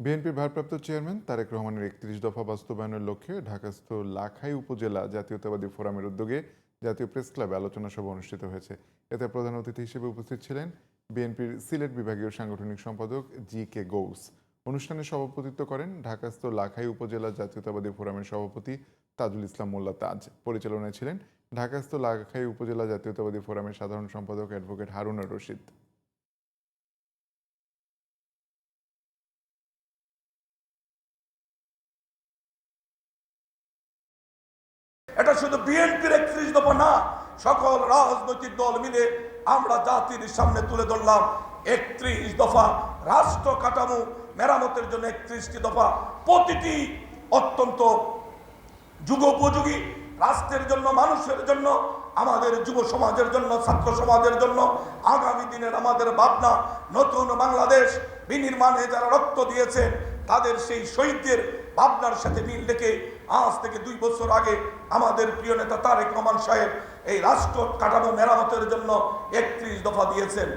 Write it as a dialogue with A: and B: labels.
A: বিএনপির ভারপ্রাপ্ত চেয়ারম্যান তারেক রহমানের ৩১ দফা বাস্তবায়নের লক্ষ্যে ঢাকাস্থ লাখাই উপজেলা জাতীয়তাবাদী ফোরামের উদ্যোগে জাতীয় প্রেস ক্লাবে আলোচনা সভা অনুষ্ঠিত হয়েছে। এতে প্রধান অতিথি হিসেবে উপস্থিত ছিলেন বিএনপির সিলেট বিভাগীয় সাংগঠনিক সম্পাদক জি.কে. গৌস। অনুষ্ঠানে সভাপতিত্ব করেন ঢাকাস্থ লাখাই উপজেলা জাতীয়তাবাদী ফোরামের সভাপতি তাজুল ইসলাম মোল্লা তাজ। পরিচালনায় ছিলেন ঢাকাস্থ লাখাই উপজেলা জাতীয়তাবাদী ফোরামের সাধারণ সম্পাদক অ্যাডভোকেট হারুনুর রশিদ।
B: এটা শুধু বিএনপির ৩১ দফা না, সকল রাজনৈতিক দল মিলে আমরা জাতির সামনে তুলে ধরলাম ৩১ দফা রাষ্ট্র কাঠামো মেরামতের জন্য। ৩১টি দফা প্রতিটি অত্যন্ত যুগোপযোগী, রাষ্ট্রের জন্য, মানুষের জন্য, আমাদের যুব সমাজের জন্য, ছাত্র সমাজের জন্য। আগামী দিনের আমাদের ভাবনা নতুন বাংলাদেশ বিনির্মাণে যারা রক্ত দিয়েছে তাদের সেই শহীদদের ভাবনার সাথে মিল রেখে আজ থেকে ২ বছর আগে আমাদের প্রিয় নেতা তারেক রহমান সাহেব এই রাষ্ট্র কাঠামো মেরামতের জন্য ৩১ দফা দিয়েছেন।